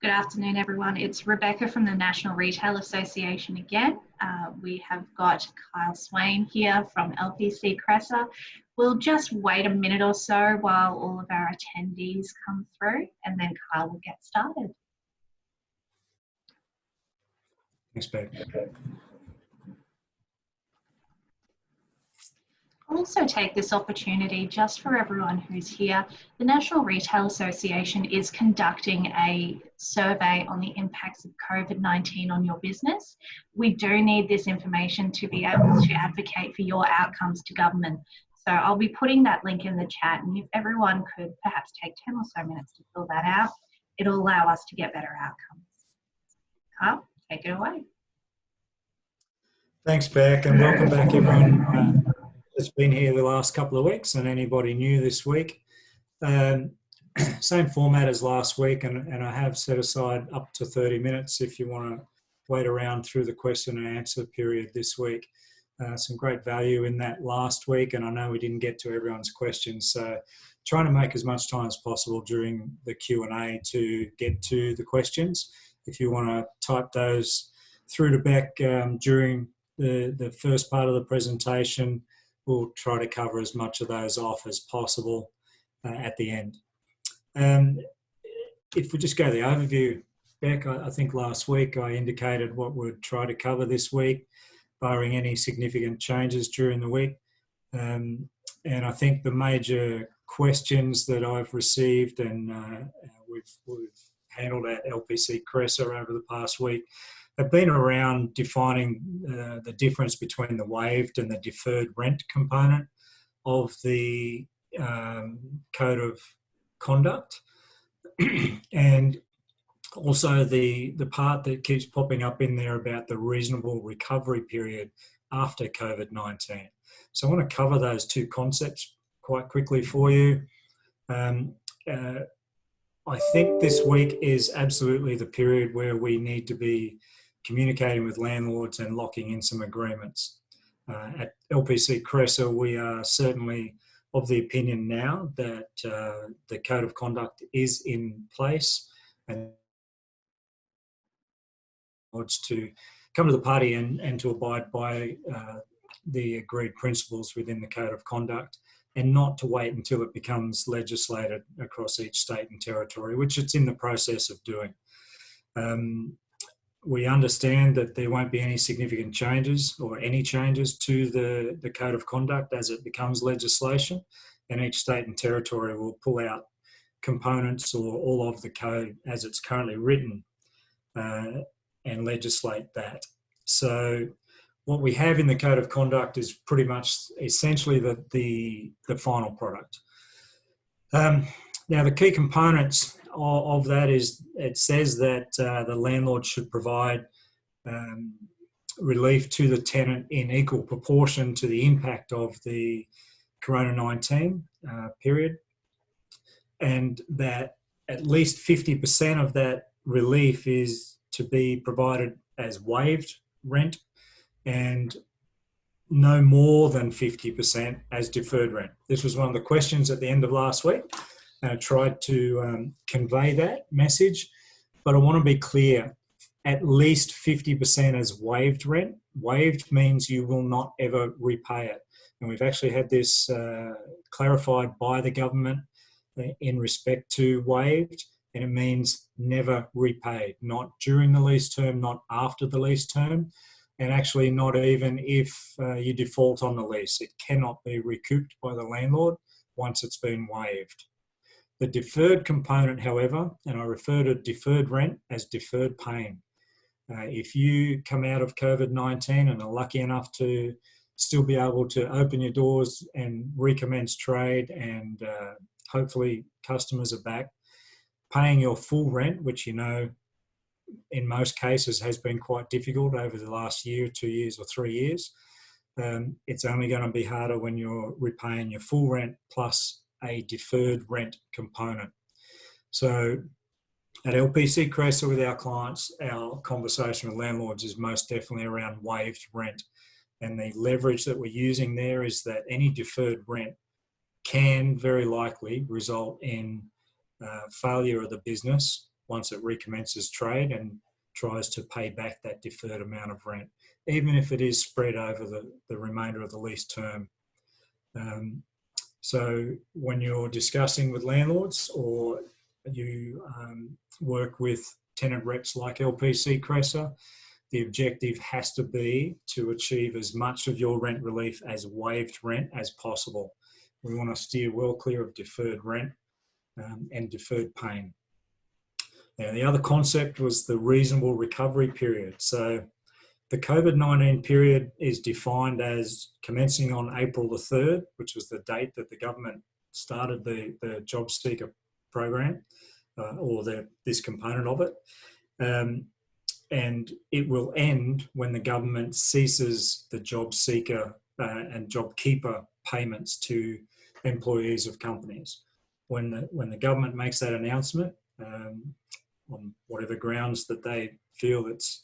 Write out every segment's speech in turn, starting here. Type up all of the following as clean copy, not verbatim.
Good afternoon, everyone. It's Rebecca from the National Retail Association again. We have got Kyle Swain here from Lpc Cresa. We'll just wait a minute or so while all of our attendees come through, and then Kyle will get started. Thanks, Beck. I'll also take this opportunity just for everyone who's here. The National Retail Association is conducting a survey on the impacts of COVID-19 on your business. We do need this information to be able to advocate for your outcomes to government. So I'll be putting that link in the chat, and if everyone could perhaps take 10 or so minutes to fill that out, it'll allow us to get better outcomes. Carl, take it away. Thanks, Beck, and welcome back, everyone. That's been here the last couple of weeks and anybody new this week. Same format as last week, and I have set aside up to 30 minutes if you want to wait around through the question and answer period this week. Some great value in that last week, and I know we didn't get to everyone's questions, so trying to make as much time as possible during the Q&A to get to the questions. If you want to type those through to Beck during the first part of the presentation, we'll try to cover as much of those off as possible at the end. If we just go to the overview, Beck, I think last week I indicated what we'd try to cover this week, barring any significant changes during the week. And I think the major questions that I've received and we've handled at Lpc Cresa over the past week have been around defining the difference between the waived and the deferred rent component of the Code of Conduct, and also the part that keeps popping up in there about the reasonable recovery period after COVID-19. So I want to cover those two concepts quite quickly for you. I think this week is absolutely the period where we need to be communicating with landlords and locking in some agreements. At Lpc Cresa, we are certainly of the opinion now that the Code of Conduct is in place and to come to the party and to abide by the agreed principles within the Code of Conduct, and not to wait until it becomes legislated across each state and territory, which it's in the process of doing. We understand that there won't be any significant changes or any changes to the Code of Conduct as it becomes legislation, and each state and territory will pull out components or all of the code as it's currently written and legislate that. So what we have in the Code of Conduct is pretty much essentially the final product. Now, the key components of that is it says that the landlord should provide relief to the tenant in equal proportion to the impact of the Corona-19 period, and that at least 50% of that relief is to be provided as waived rent and no more than 50% as deferred rent. This was one of the questions at the end of last week. I tried to convey that message, but I want to be clear, at least 50% as waived rent. Waived means you will not ever repay it. And we've actually had this clarified by the government in respect to waived, and it means never repaid, not during the lease term, not after the lease term, and actually not even if you default on the lease. It cannot be recouped by the landlord once it's been waived. The deferred component, however, and I refer to deferred rent as deferred pain. If you come out of COVID-19 and are lucky enough to still be able to open your doors and recommence trade, and hopefully customers are back, paying your full rent, which you know in most cases has been quite difficult over the last year, 2 years or 3 years. It's only going to be harder when you're repaying your full rent plus a deferred rent component. So at Lpc Cresa with our clients, our conversation with landlords is most definitely around waived rent. And the leverage that we're using there is that any deferred rent can very likely result in failure of the business once it recommences trade and tries to pay back that deferred amount of rent, even if it is spread over the remainder of the lease term. So when you're discussing with landlords, or you work with tenant reps like LPC Cresa, the objective has to be to achieve as much of your rent relief as waived rent as possible. We want to steer well clear of deferred rent and deferred paying. Now, the other concept was the reasonable recovery period. So the COVID-19 period is defined as commencing on April the 3rd, which was the date that the government started the job seeker program, or this component of it. And it will end when the government ceases the job seeker and job keeper payments to employees of companies. When the government makes that announcement, on whatever grounds that they feel it's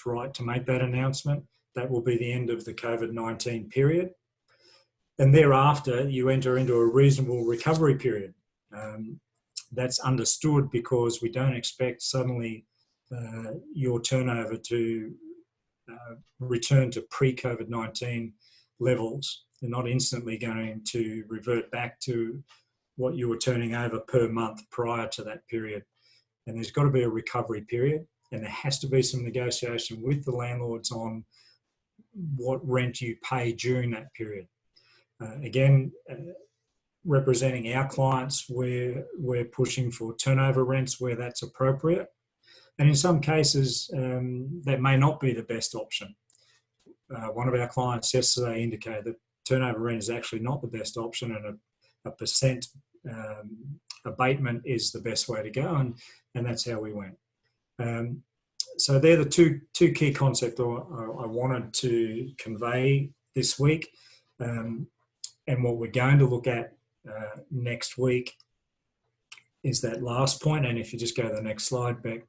right to make that announcement, that will be the end of the COVID-19 period. And thereafter, you enter into a reasonable recovery period. That's understood because we don't expect suddenly your turnover to return to pre-COVID-19 levels. You're not instantly going to revert back to what you were turning over per month prior to that period. And there's got to be a recovery period, and there has to be some negotiation with the landlords on what rent you pay during that period. Again, representing our clients, we're pushing for turnover rents where that's appropriate. And in some cases, that may not be the best option. One of our clients yesterday indicated that turnover rent is actually not the best option, and a percent abatement is the best way to go, and that's how we went. So they're the two key concepts I wanted to convey this week. And what we're going to look at next week is that last point. And if you just go to the next slide, Beck,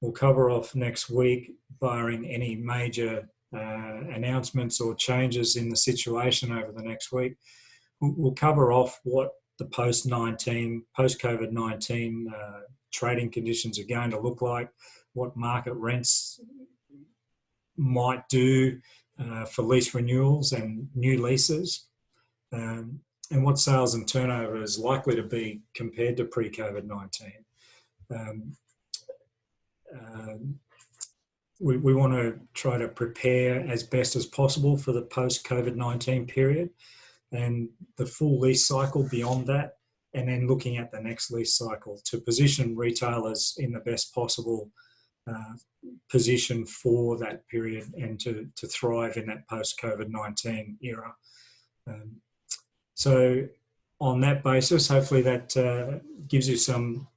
we'll cover off next week, barring any major announcements or changes in the situation over the next week. We'll cover off what the post-COVID-19 trading conditions are going to look like, what market rents might do for lease renewals and new leases, and what sales and turnover is likely to be compared to pre-COVID-19. We want to try to prepare as best as possible for the post-COVID-19 period and the full lease cycle beyond that, and then looking at the next lease cycle to position retailers in the best possible position for that period and to thrive in that post-COVID-19 era. So on that basis, hopefully that gives you some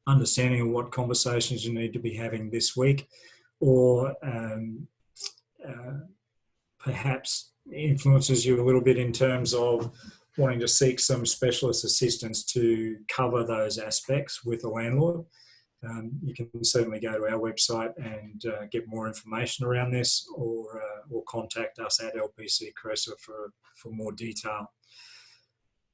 understanding of what conversations you need to be having this week, or perhaps influences you a little bit in terms of wanting to seek some specialist assistance to cover those aspects with a landlord. You can certainly go to our website and get more information around this, or contact us at Lpc Cresa for more detail.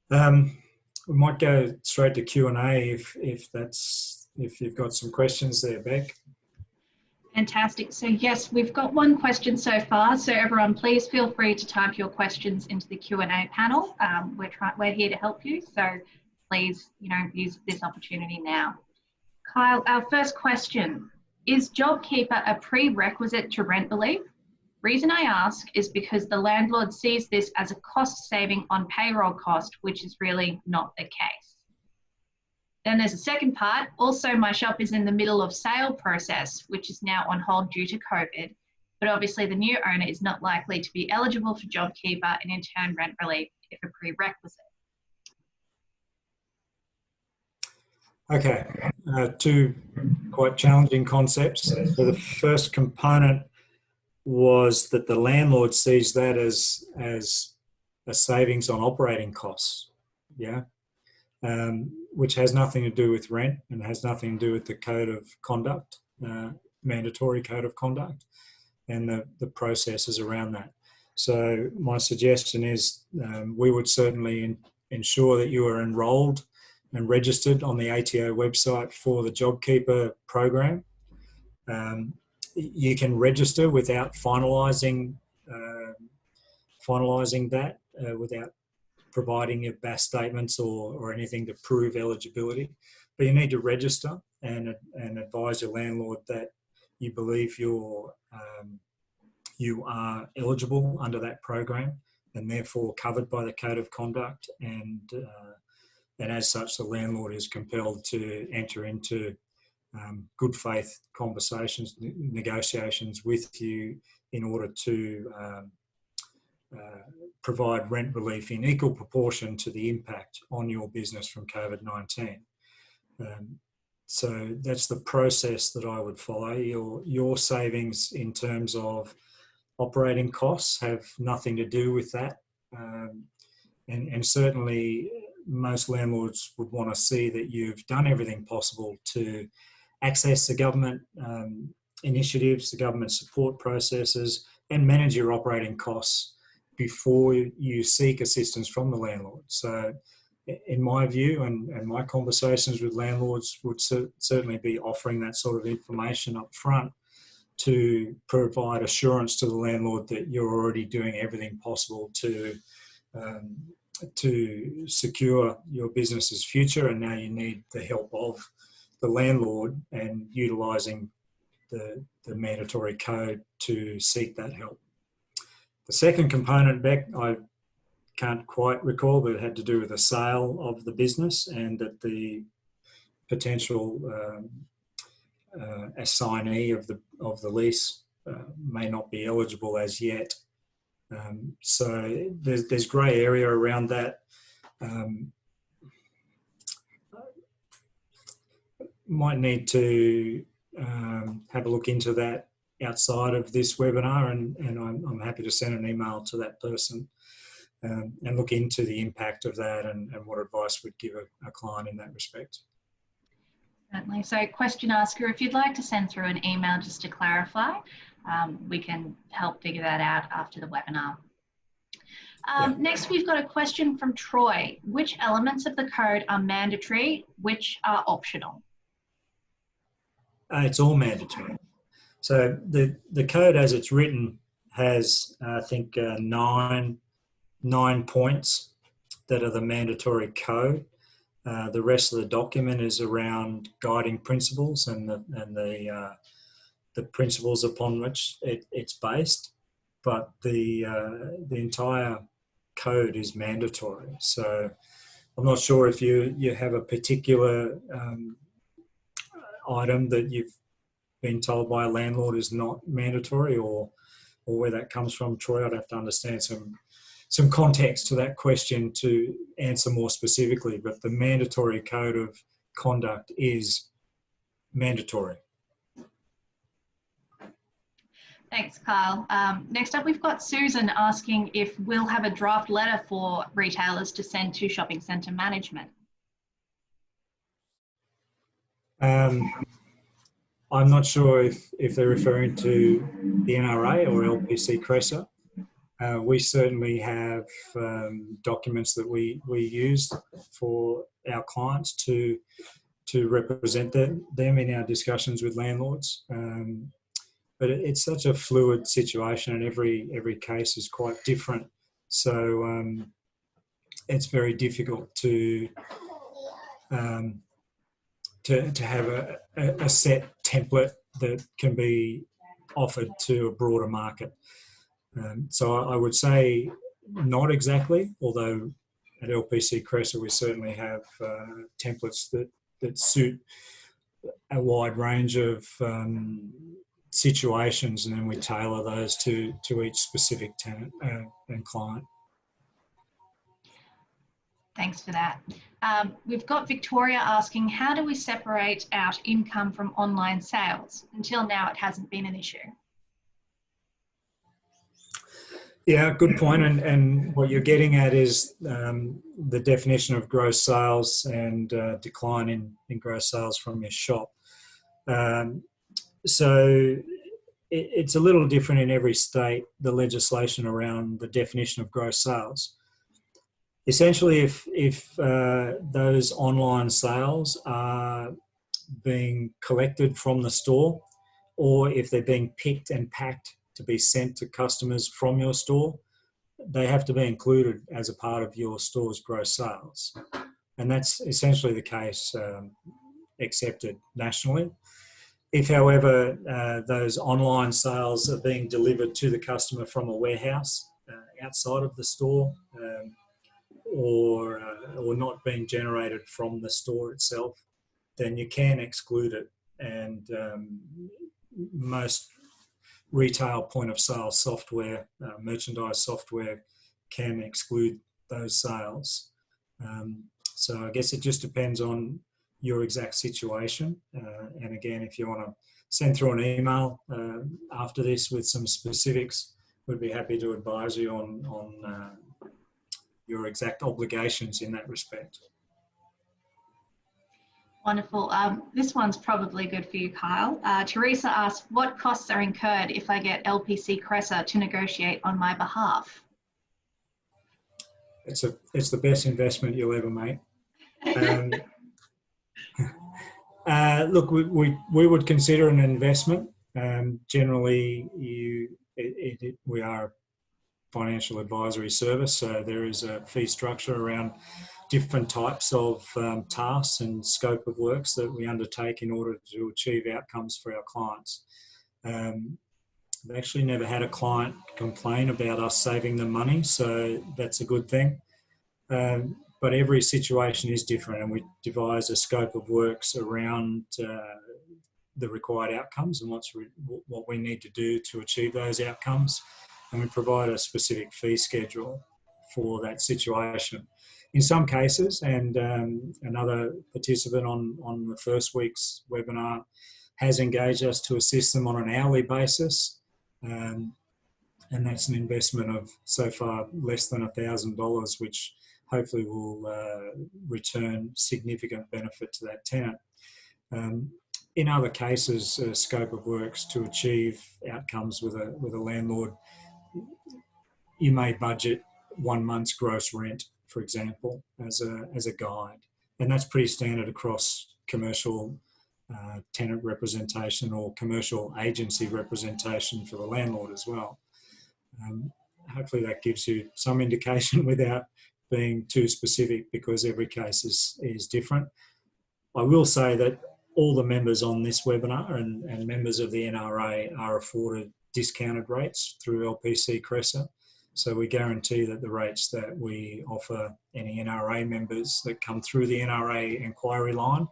We might go straight to Q&A if you've got some questions there, Beck. Fantastic. So yes, we've got one question so far. So everyone, please feel free to type your questions into the Q&A panel. We're here to help you. So please, use this opportunity now. Kyle, our first question, is JobKeeper a prerequisite to rent relief? Reason I ask is because the landlord sees this as a cost saving on payroll cost, which is really not the case. Then there's a second part. Also, my shop is in the middle of sale process, which is now on hold due to COVID. But obviously the new owner is not likely to be eligible for JobKeeper and in turn rent relief if a prerequisite. Okay, two quite challenging concepts. So the first component was that the landlord sees that as a savings on operating costs, which has nothing to do with rent and has nothing to do with the code of conduct, mandatory code of conduct, and the processes around that. So my suggestion is we would certainly ensure that you are enrolled and registered on the ATO website for the JobKeeper program. You can register without finalising that, without providing your BAS statements or anything to prove eligibility. But you need to register and advise your landlord that you believe you are eligible under that program and therefore covered by the Code of Conduct, and as such the landlord is compelled to enter into good faith conversations, negotiations with you in order to provide rent relief in equal proportion to the impact on your business from COVID-19. So that's the process that I would follow. Your savings in terms of operating costs have nothing to do with that. And certainly most landlords would want to see that you've done everything possible to access the government initiatives, the government support processes, and manage your operating costs before you seek assistance from the landlord. So in my view and my conversations with landlords would certainly be offering that sort of information up front to provide assurance to the landlord that you're already doing everything possible to secure your business's future, and now you need the help of the landlord and utilising the mandatory code to seek that help. The second component, Beck, I can't quite recall, but it had to do with the sale of the business and that the potential assignee of the lease may not be eligible as yet. So there's grey area around that. Might need to have a look into that outside of this webinar, and I'm happy to send an email to that person and look into the impact of that and what advice we'd give a client in that respect. Certainly. So question asker, if you'd like to send through an email just to clarify, we can help figure that out after the webinar. Next, we've got a question from Troy. Which elements of the code are mandatory, which are optional? It's all mandatory. So the code as it's written has, I think, nine points that are the mandatory code. The rest of the document is around guiding principles and the principles upon which it's based. But the entire code is mandatory. So I'm not sure if you have a particular item that you've been told by a landlord is not mandatory, or where that comes from, Troy. I'd have to understand some context to that question to answer more specifically, but the mandatory code of conduct is mandatory. Thanks, Kyle. Next up, we've got Susan asking if we'll have a draft letter for retailers to send to shopping centre management. I'm not sure if they're referring to the NRA or Lpc Cresa. We certainly have documents that we use for our clients to represent them in our discussions with landlords. But it's such a fluid situation, and every case is quite different. So it's very difficult to have a set template that can be offered to a broader market. So I would say not exactly, although at Lpc Cresa we certainly have templates that suit a wide range of situations, and then we tailor those to each specific tenant and client. Thanks for that. We've got Victoria asking, how do we separate out income from online sales? Until now, it hasn't been an issue. Yeah, good point. And what you're getting at is the definition of gross sales and decline in gross sales from your shop. So it's a little different in every state, the legislation around the definition of gross sales. Essentially, if those online sales are being collected from the store, or if they're being picked and packed to be sent to customers from your store, they have to be included as a part of your store's gross sales. And that's essentially the case accepted nationally. If, however, those online sales are being delivered to the customer from a warehouse outside of the store, or not being generated from the store itself, then you can exclude it. And most retail point of sale software, merchandise software, can exclude those sales. So I guess it just depends on your exact situation. And again, if you want to send through an email after this with some specifics, we'd be happy to advise you on your exact obligations in that respect. Wonderful. This one's probably good for you, Kyle. Teresa asks, what costs are incurred if I get Lpc Cresa to negotiate on my behalf? It's the best investment you'll ever make. Look, we would consider an investment. Generally, we are a financial advisory service, so there is a fee structure around different types of tasks and scope of works that we undertake in order to achieve outcomes for our clients. I've actually never had a client complain about us saving them money, so that's a good thing. But every situation is different, and we devise a scope of works around the required outcomes and what we need to do to achieve those outcomes. And we provide a specific fee schedule for that situation. In some cases, and another participant on the first week's webinar has engaged us to assist them on an hourly basis. And that's an investment of so far less than $1,000, which hopefully will return significant benefit to that tenant. In other cases, scope of works to achieve outcomes with a landlord, you may budget 1 month's gross rent, for example, as a guide, and that's pretty standard across commercial tenant representation or commercial agency representation for the landlord as well. Hopefully that gives you some indication without being too specific, because every case is different. I will say that all the members on this webinar and members of the NRA are afforded discounted rates through Lpc Cresa. So we guarantee that the rates that we offer any NRA members that come through the NRA inquiry line,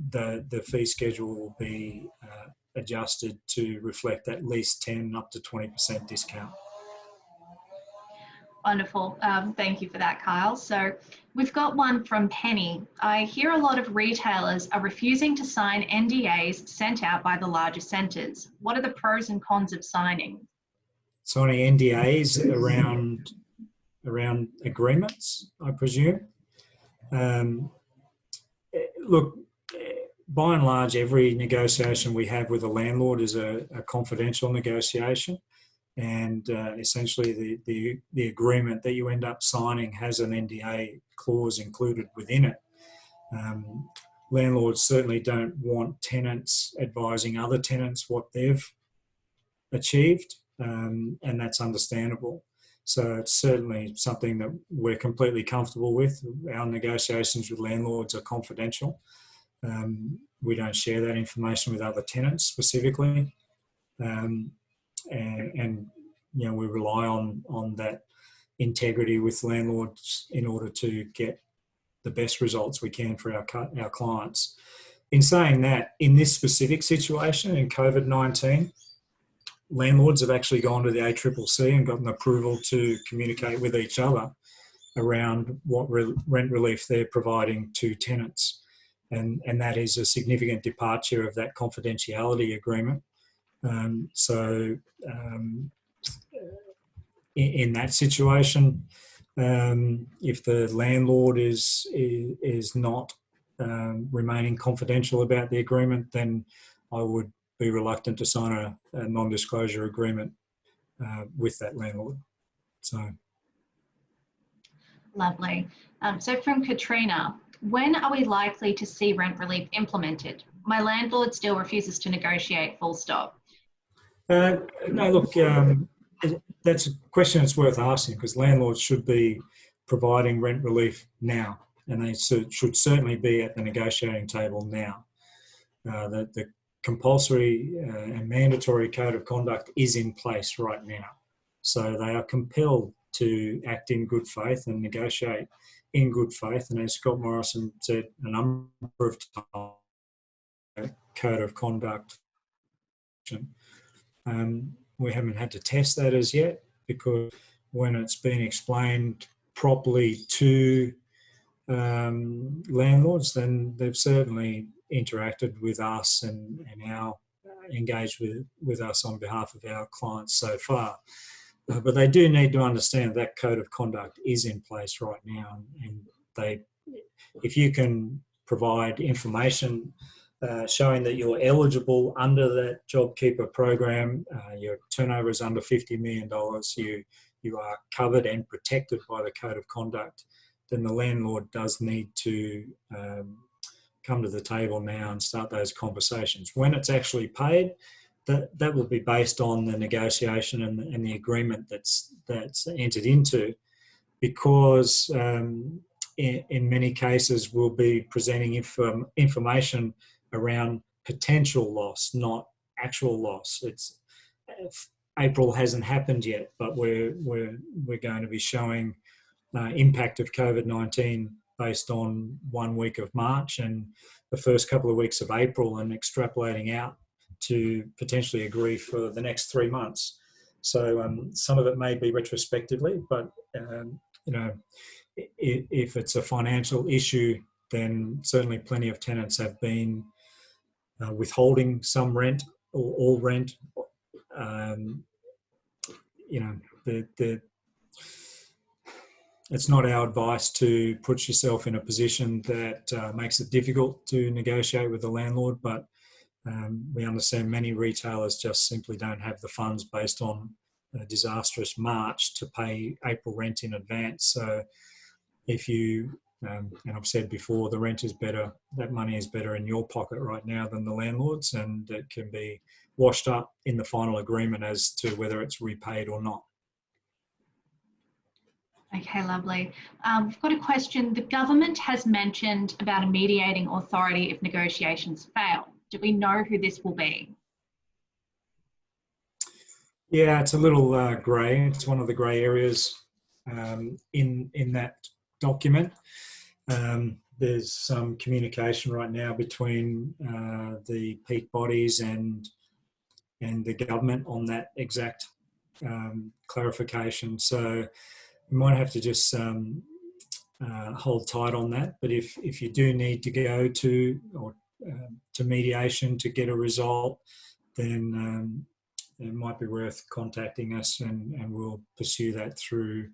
the fee schedule will be adjusted to reflect at least 10 up to 20% discount. Wonderful. Thank you for that, Kyle. So we've got one from Penny. I hear a lot of retailers are refusing to sign NDAs sent out by the larger centres. What are the pros and cons of signing? Signing NDAs around agreements, I presume. Look, by and large, every negotiation we have with a landlord is a confidential negotiation. And essentially the agreement that you end up signing has an NDA clause included within it. Landlords certainly don't want tenants advising other tenants what they've achieved, and that's understandable. So it's certainly something that we're completely comfortable with. Our negotiations with landlords are confidential. We don't share that information with other tenants specifically. And you know, we rely on that integrity with landlords in order to get the best results we can for our clients. In saying that, in this specific situation, in COVID-19, landlords have actually gone to the ACCC and gotten approval to communicate with each other around what rent relief they're providing to tenants. And that is a significant departure of that confidentiality agreement. In that situation, if the landlord is not remaining confidential about the agreement, then I would be reluctant to sign a non-disclosure agreement with that landlord. So, Lovely. So from Katrina, when are we likely to see rent relief implemented? My landlord still refuses to negotiate, full stop. No, look, that's a question that's worth asking, because landlords should be providing rent relief now, and they should certainly be at the negotiating table now. The compulsory and mandatory code of conduct is in place right now. So they are compelled to act in good faith and negotiate in good faith. And as Scott Morrison said a number of times, code of conduct. We haven't had to test that as yet, because when it's been explained properly to landlords, then they've certainly interacted with us and our engaged with us on behalf of our clients so far. But they do need to understand that code of conduct is in place right now, and if you can provide information showing that you're eligible under that JobKeeper program, your turnover is under $50 million, you are covered and protected by the code of conduct, then the landlord does need to come to the table now and start those conversations. When it's actually paid, that will be based on the negotiation and the agreement that's entered into, because in many cases we'll be presenting information around potential loss, not actual loss. April hasn't happened yet, but we're going to be showing impact of COVID-19 based on 1 week of March and the first couple of weeks of April, and extrapolating out to potentially agree for the next 3 months. So some of it may be retrospectively, but if it's a financial issue, then certainly plenty of tenants have been withholding some rent or all rent. It's not our advice to put yourself in a position that makes it difficult to negotiate with the landlord, but we understand many retailers just simply don't have the funds based on a disastrous March to pay April rent in advance. So if you, and I've said before, the rent is better, that money is better in your pocket right now than the landlord's, and it can be washed up in the final agreement as to whether it's repaid or not. Okay, lovely. We've got a question. The government has mentioned about a mediating authority if negotiations fail. Do we know who this will be? Yeah, it's a little grey. It's one of the grey areas in that document. There's some communication right now between the peak bodies and the government on that exact clarification. So we might have to just hold tight on that. But if you do need to go to mediation to get a result, then it might be worth contacting us, and we'll pursue that through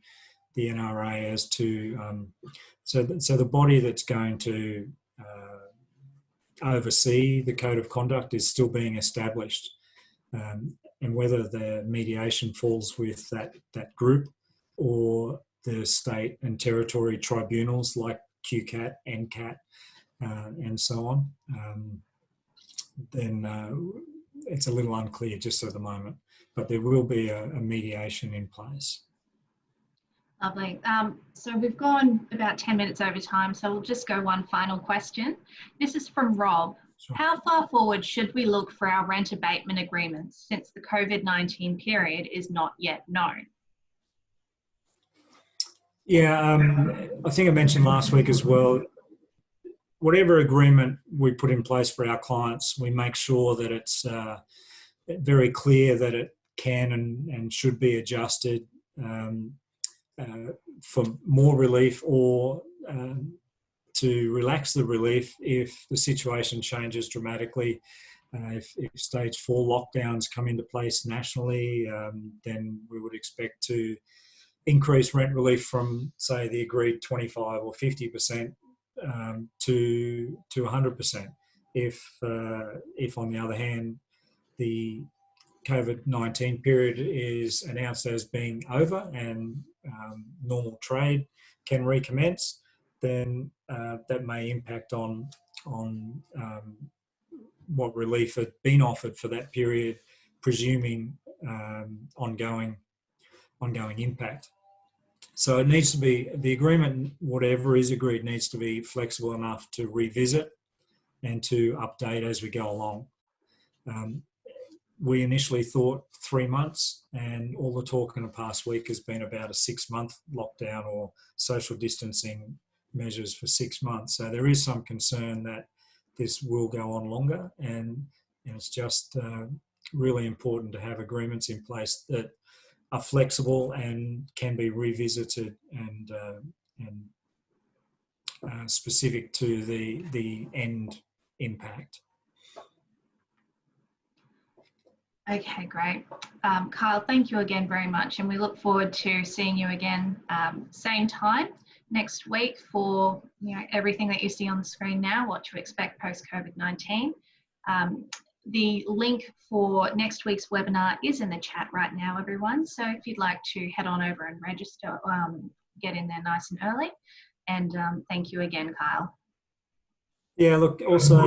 the NRA as to so the body that's going to oversee the code of conduct is still being established, and whether the mediation falls with that group or the state and territory tribunals like QCAT, NCAT, and so on, then it's a little unclear just at the moment, but there will be a mediation in place. Lovely. So we've gone about 10 minutes over time, so we'll just go one final question. This is from Rob. Sure. How far forward should we look for our rent abatement agreements since the COVID-19 period is not yet known? Yeah, I think I mentioned last week as well, whatever agreement we put in place for our clients, we make sure that it's very clear that it can and should be adjusted for more relief, or to relax the relief if the situation changes dramatically. If stage 4 lockdowns come into place nationally, then we would expect to increase rent relief from, say, the agreed 25 or 50% to 100%. If on the other hand, the COVID-19 period is announced as being over and normal trade can recommence, then that may impact on what relief had been offered for that period, presuming ongoing impact. So it needs to be, the agreement, whatever is agreed, needs to be flexible enough to revisit and to update as we go along. We initially thought 3 months, and all the talk in the past week has been about a 6-month lockdown or social distancing measures for 6 months. So there is some concern that this will go on longer, and it's just really important to have agreements in place that are flexible and can be revisited and specific to the end impact. Okay, great. Kyle, thank you again very much, and we look forward to seeing you again same time next week for everything that you see on the screen now, what to expect post COVID-19. The link for next week's webinar is in the chat right now, everyone. So if you'd like to head on over and register, get in there nice and early. And thank you again, Kyle. Yeah, look, also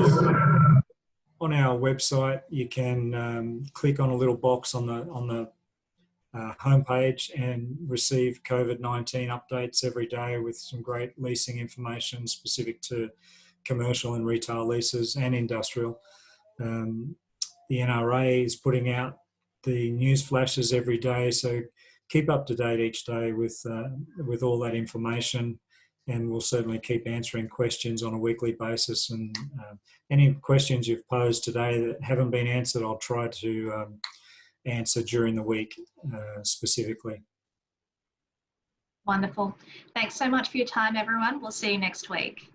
on our website, you can click on a little box on the homepage and receive COVID-19 updates every day with some great leasing information specific to commercial and retail leases and industrial. The NRA is putting out the news flashes every day, so keep up to date each day with all that information, and we'll certainly keep answering questions on a weekly basis. And any questions you've posed today that haven't been answered, I'll try to answer during the week specifically. Wonderful. Thanks so much for your time, everyone. We'll see you next week.